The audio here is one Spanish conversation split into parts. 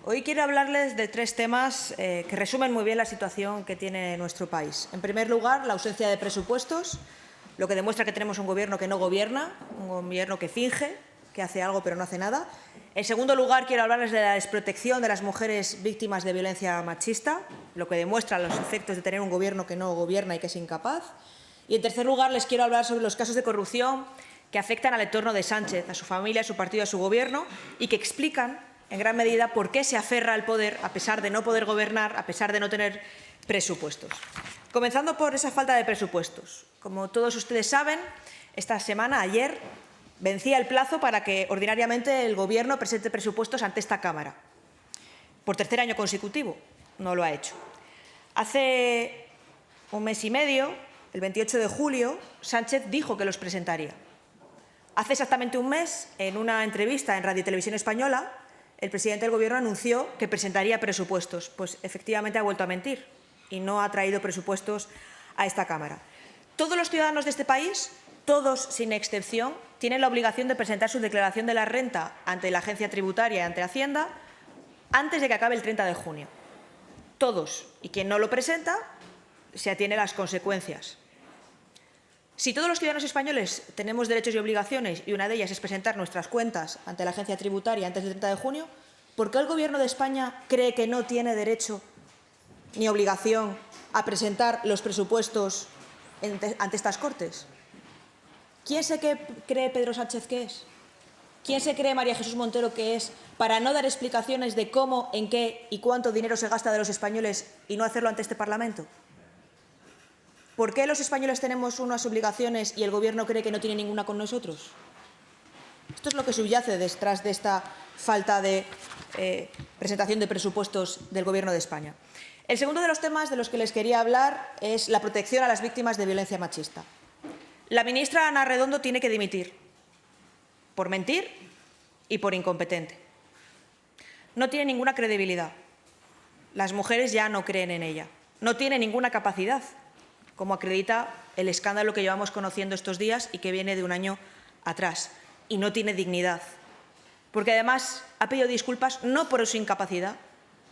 Hoy quiero hablarles de tres temas que resumen muy bien la situación que tiene nuestro país. En primer lugar, la ausencia de presupuestos, lo que demuestra que tenemos un gobierno que no gobierna, un gobierno que finge, que hace algo pero no hace nada. En segundo lugar, quiero hablarles de la desprotección de las mujeres víctimas de violencia machista, lo que demuestra los efectos de tener un gobierno que no gobierna y que es incapaz. Y en tercer lugar, les quiero hablar sobre los casos de corrupción que afectan al entorno de Sánchez, a su familia, a su partido, a su gobierno y que explican en gran medida por qué se aferra al poder a pesar de no poder gobernar, a pesar de no tener presupuestos. Comenzando por esa falta de presupuestos. Como todos ustedes saben, esta semana, ayer, vencía el plazo para que ordinariamente el Gobierno presente presupuestos ante esta Cámara. Por tercer año consecutivo, no lo ha hecho. Hace un mes y medio, el 28 de julio, Sánchez dijo que los presentaría. Hace exactamente un mes, en una entrevista en Radio y Televisión Española, el presidente del Gobierno anunció que presentaría presupuestos. Pues efectivamente ha vuelto a mentir y no ha traído presupuestos a esta Cámara. Todos los ciudadanos de este país, todos sin excepción, tienen la obligación de presentar su declaración de la renta ante la Agencia Tributaria y ante Hacienda antes de que acabe el 30 de junio. Todos. Y quien no lo presenta se atiene a las consecuencias. Si todos los ciudadanos españoles tenemos derechos y obligaciones y una de ellas es presentar nuestras cuentas ante la Agencia Tributaria antes del 30 de junio, ¿por qué el Gobierno de España cree que no tiene derecho ni obligación a presentar los presupuestos ante estas Cortes? ¿Quién se cree Pedro Sánchez que es? ¿Quién se cree María Jesús Montero que es para no dar explicaciones de cómo, en qué y cuánto dinero se gasta de los españoles y no hacerlo ante este Parlamento? ¿Por qué los españoles tenemos unas obligaciones y el Gobierno cree que no tiene ninguna con nosotros? Esto es lo que subyace detrás de esta falta de presentación de presupuestos del Gobierno de España. El segundo de los temas de los que les quería hablar es la protección a las víctimas de violencia machista. La ministra Ana Redondo tiene que dimitir por mentir y por incompetente. No tiene ninguna credibilidad. Las mujeres ya no creen en ella. No tiene ninguna capacidad, como acredita el escándalo que llevamos conociendo estos días y que viene de un año atrás. Y no tiene dignidad, porque además ha pedido disculpas no por su incapacidad,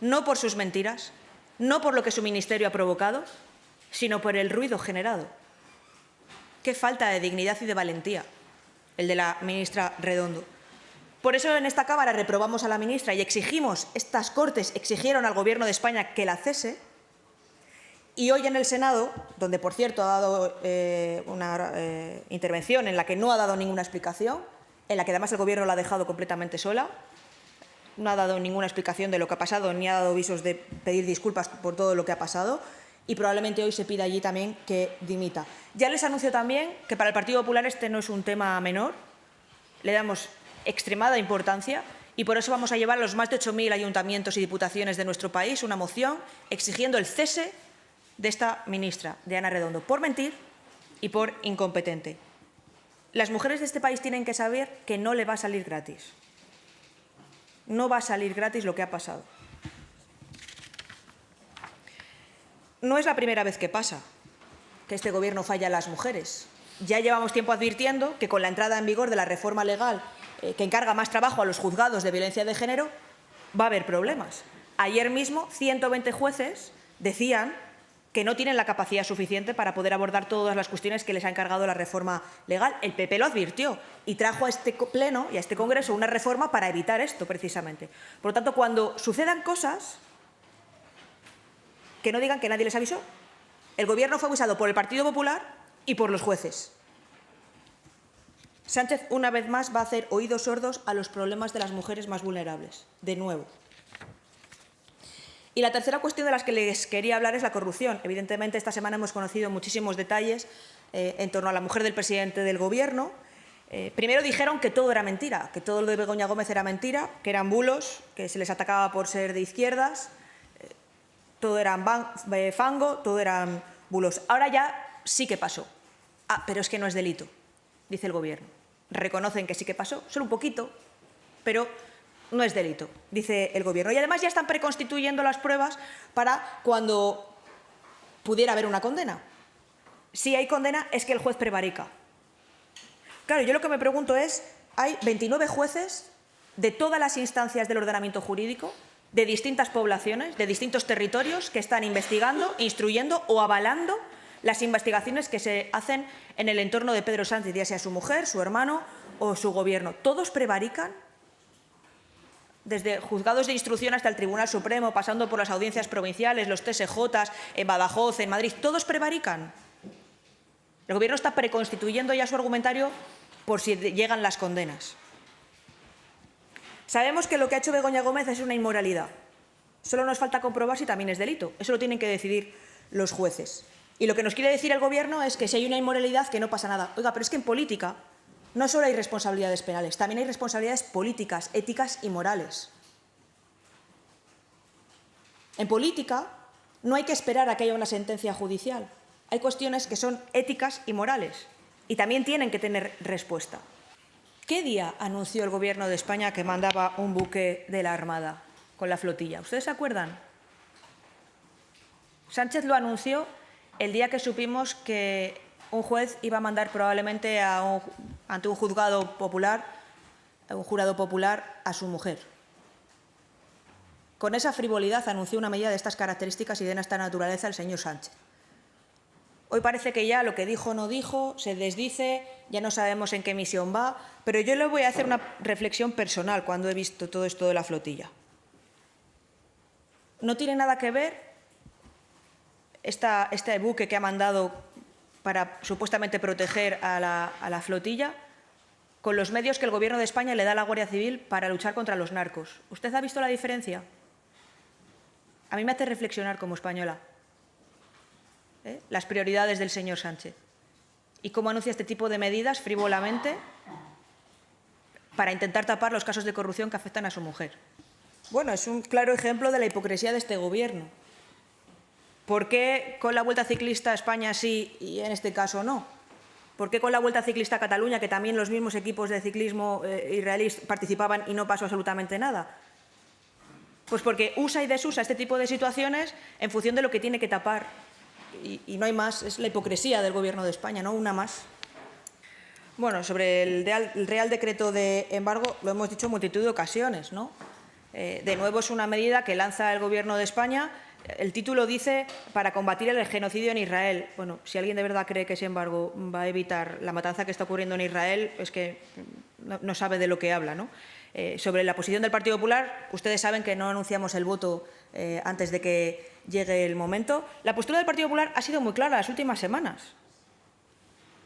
no por sus mentiras, no por lo que su ministerio ha provocado, sino por el ruido generado. Qué falta de dignidad y de valentía el de la ministra Redondo. Por eso en esta Cámara reprobamos a la ministra y exigimos, estas Cortes exigieron al Gobierno de España que la cese. Y hoy en el Senado, donde por cierto ha dado una intervención en la que no ha dado ninguna explicación, en la que además el Gobierno la ha dejado completamente sola, no ha dado ninguna explicación de lo que ha pasado, ni ha dado visos de pedir disculpas por todo lo que ha pasado, y probablemente hoy se pida allí también que dimita. Ya les anuncio también que para el Partido Popular este no es un tema menor, le damos extremada importancia y por eso vamos a llevar a los más de 8.000 ayuntamientos y diputaciones de nuestro país una moción exigiendo el cese de esta ministra, de Ana Redondo, por mentir y por incompetente. Las mujeres de este país tienen que saber que no le va a salir gratis. No va a salir gratis lo que ha pasado. No es la primera vez que pasa que este Gobierno falla a las mujeres. Ya llevamos tiempo advirtiendo que con la entrada en vigor de la reforma legal que encarga más trabajo a los juzgados de violencia de género va a haber problemas. Ayer mismo 120 jueces decían que no tienen la capacidad suficiente para poder abordar todas las cuestiones que les ha encargado la reforma legal. El PP lo advirtió y trajo a este Pleno y a este Congreso una reforma para evitar esto, precisamente. Por lo tanto, cuando sucedan cosas, que no digan que nadie les avisó. El Gobierno fue avisado por el Partido Popular y por los jueces. Sánchez, una vez más, va a hacer oídos sordos a los problemas de las mujeres más vulnerables, de nuevo. Y la tercera cuestión de las que les quería hablar es la corrupción. Evidentemente, esta semana hemos conocido muchísimos detalles en torno a la mujer del presidente del Gobierno. Primero dijeron que todo era mentira, que todo lo de Begoña Gómez era mentira, que eran bulos, que se les atacaba por ser de izquierdas, todo era fango, todo eran bulos. Ahora ya sí que pasó. Ah, pero es que no es delito, dice el Gobierno. Reconocen que sí que pasó, solo un poquito, pero no es delito, dice el Gobierno. Y además ya están preconstituyendo las pruebas para cuando pudiera haber una condena. Si hay condena es que el juez prevarica. Claro, yo lo que me pregunto es, hay 29 jueces de todas las instancias del ordenamiento jurídico, de distintas poblaciones, de distintos territorios que están investigando, instruyendo o avalando las investigaciones que se hacen en el entorno de Pedro Sánchez, ya sea su mujer, su hermano o su gobierno. ¿Todos prevarican? Desde juzgados de instrucción hasta el Tribunal Supremo, pasando por las audiencias provinciales, los TSJs, en Badajoz, en Madrid, ¿todos prevarican? El Gobierno está preconstituyendo ya su argumentario por si llegan las condenas. Sabemos que lo que ha hecho Begoña Gómez es una inmoralidad. Solo nos falta comprobar si también es delito. Eso lo tienen que decidir los jueces. Y lo que nos quiere decir el Gobierno es que si hay una inmoralidad, que no pasa nada. Oiga, pero es que en política no solo hay responsabilidades penales, también hay responsabilidades políticas, éticas y morales. En política no hay que esperar a que haya una sentencia judicial. Hay cuestiones que son éticas y morales y también tienen que tener respuesta. ¿Qué día anunció el Gobierno de España que mandaba un buque de la Armada con la flotilla? ¿Ustedes se acuerdan? Sánchez lo anunció el día que supimos que un juez iba a mandar probablemente ante un jurado popular a su mujer. Con esa frivolidad anunció una medida de estas características y de esta naturaleza el señor Sánchez. Hoy parece que ya lo que dijo no dijo, se desdice, ya no sabemos en qué misión va, pero yo le voy a hacer una reflexión personal cuando he visto todo esto de la flotilla. No tiene nada que ver este buque que ha mandado para supuestamente proteger a la flotilla con los medios que el Gobierno de España le da a la Guardia Civil para luchar contra los narcos. ¿Usted ha visto la diferencia? A mí me hace reflexionar como española las prioridades del señor Sánchez y cómo anuncia este tipo de medidas frívolamente para intentar tapar los casos de corrupción que afectan a su mujer. Bueno, es un claro ejemplo de la hipocresía de este Gobierno. ¿Por qué con la Vuelta Ciclista a España sí y en este caso no? ¿Por qué con la Vuelta Ciclista a Cataluña, que también los mismos equipos de ciclismo israelíes participaban y no pasó absolutamente nada? Pues porque usa y desusa este tipo de situaciones en función de lo que tiene que tapar. Y no hay más, es la hipocresía del Gobierno de España, no una más. Bueno, sobre el Real Decreto de embargo lo hemos dicho en multitud de ocasiones, ¿no? De nuevo es una medida que lanza el Gobierno de España. El título dice para combatir el genocidio en Israel. Bueno, si alguien de verdad cree que ese embargo va a evitar la matanza que está ocurriendo en Israel, es que no sabe de lo que habla, ¿no? Sobre la posición del Partido Popular, ustedes saben que no anunciamos el voto antes de que llegue el momento. La postura del Partido Popular ha sido muy clara las últimas semanas.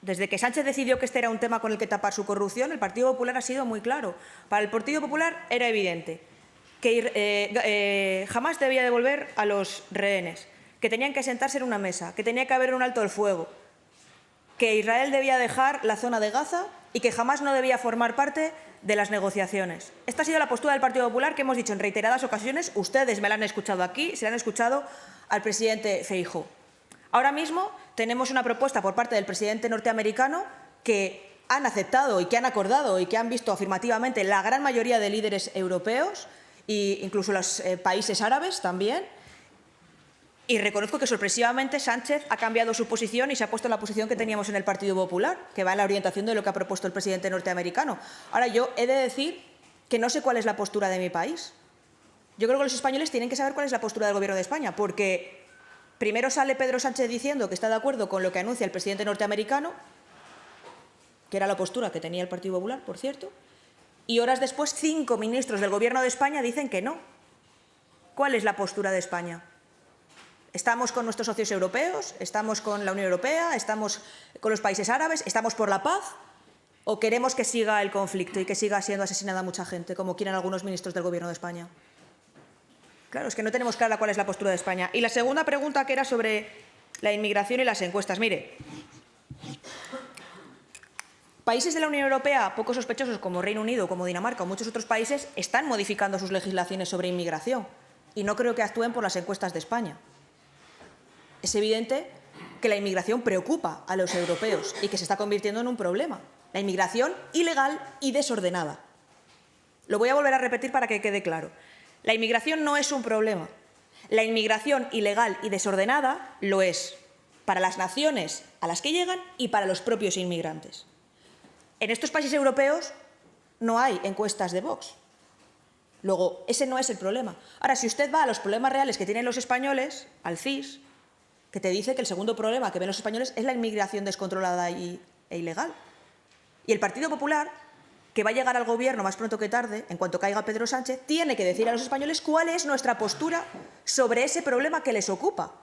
Desde que Sánchez decidió que este era un tema con el que tapar su corrupción, el Partido Popular ha sido muy claro. Para el Partido Popular era evidente que jamás debía devolver a los rehenes, que tenían que sentarse en una mesa, que tenía que haber un alto el fuego, que Israel debía dejar la zona de Gaza y que jamás no debía formar parte de las negociaciones. Esta ha sido la postura del Partido Popular que hemos dicho en reiteradas ocasiones. Ustedes me la han escuchado aquí, se la han escuchado al presidente Feijóo. Ahora mismo tenemos una propuesta por parte del presidente norteamericano que han aceptado y que han acordado y que han visto afirmativamente la gran mayoría de líderes europeos e incluso los países árabes también. Y reconozco que sorpresivamente Sánchez ha cambiado su posición y se ha puesto en la posición que teníamos en el Partido Popular, que va en la orientación de lo que ha propuesto el presidente norteamericano. Ahora, yo he de decir que no sé cuál es la postura de mi país. Yo creo que los españoles tienen que saber cuál es la postura del Gobierno de España, porque primero sale Pedro Sánchez diciendo que está de acuerdo con lo que anuncia el presidente norteamericano, que era la postura que tenía el Partido Popular, por cierto, y horas después 5 ministros del Gobierno de España dicen que no. ¿Cuál es la postura de España? ¿Estamos con nuestros socios europeos? ¿Estamos con la Unión Europea? ¿Estamos con los países árabes? ¿Estamos por la paz? ¿O queremos que siga el conflicto y que siga siendo asesinada mucha gente, como quieren algunos ministros del Gobierno de España? Claro, es que no tenemos clara cuál es la postura de España. Y la segunda pregunta, que era sobre la inmigración y las encuestas. Mire, países de la Unión Europea poco sospechosos como Reino Unido, como Dinamarca o muchos otros países están modificando sus legislaciones sobre inmigración y no creo que actúen por las encuestas de España. Es evidente que la inmigración preocupa a los europeos y que se está convirtiendo en un problema. La inmigración ilegal y desordenada. Lo voy a volver a repetir para que quede claro. La inmigración no es un problema. La inmigración ilegal y desordenada lo es para las naciones a las que llegan y para los propios inmigrantes. En estos países europeos no hay encuestas de Vox. Luego, ese no es el problema. Ahora, si usted va a los problemas reales que tienen los españoles, al CIS, que te dice que el segundo problema que ven los españoles es la inmigración descontrolada e ilegal. Y el Partido Popular, que va a llegar al Gobierno más pronto que tarde, en cuanto caiga Pedro Sánchez, tiene que decir a los españoles cuál es nuestra postura sobre ese problema que les ocupa.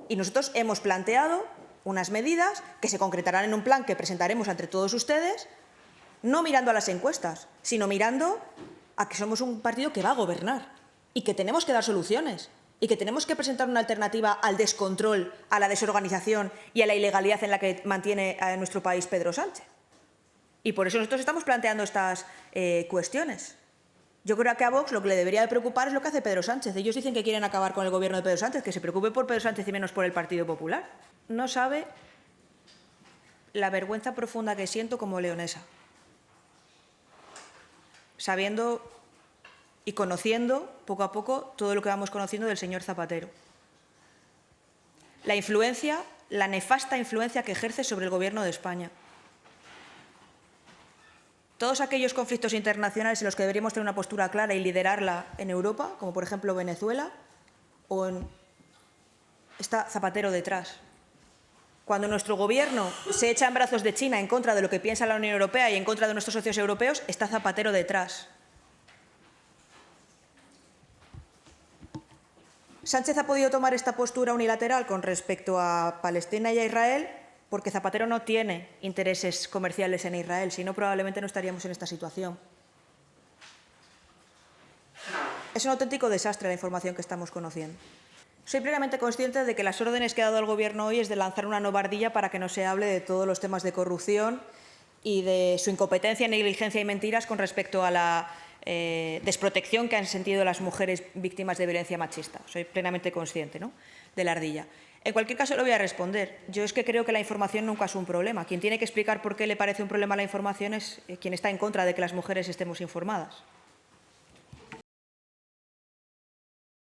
Y nosotros hemos planteado unas medidas que se concretarán en un plan que presentaremos ante todos ustedes, no mirando a las encuestas, sino mirando a que somos un partido que va a gobernar y que tenemos que dar soluciones y que tenemos que presentar una alternativa al descontrol, a la desorganización y a la ilegalidad en la que mantiene a nuestro país Pedro Sánchez. Y por eso nosotros estamos planteando estas cuestiones. Yo creo que a Vox lo que le debería de preocupar es lo que hace Pedro Sánchez. Ellos dicen que quieren acabar con el Gobierno de Pedro Sánchez, que se preocupe por Pedro Sánchez y menos por el Partido Popular. No sabe la vergüenza profunda que siento como leonesa, sabiendo y conociendo poco a poco todo lo que vamos conociendo del señor Zapatero. La influencia, la nefasta influencia que ejerce sobre el Gobierno de España. Todos aquellos conflictos internacionales en los que deberíamos tener una postura clara y liderarla en Europa, como por ejemplo Venezuela, está Zapatero detrás. Cuando nuestro Gobierno se echa en brazos de China en contra de lo que piensa la Unión Europea y en contra de nuestros socios europeos, está Zapatero detrás. Sánchez ha podido tomar esta postura unilateral con respecto a Palestina y a Israel porque Zapatero no tiene intereses comerciales en Israel, si no probablemente no estaríamos en esta situación. Es un auténtico desastre la información que estamos conociendo. Soy plenamente consciente de que las órdenes que ha dado el Gobierno hoy es de lanzar una nueva ardilla para que no se hable de todos los temas de corrupción y de su incompetencia, negligencia y mentiras con respecto a la desprotección que han sentido las mujeres víctimas de violencia machista. Soy plenamente consciente, ¿no?, de la ardilla. En cualquier caso, le voy a responder. Yo es que creo que la información nunca es un problema. Quien tiene que explicar por qué le parece un problema la información es quien está en contra de que las mujeres estemos informadas.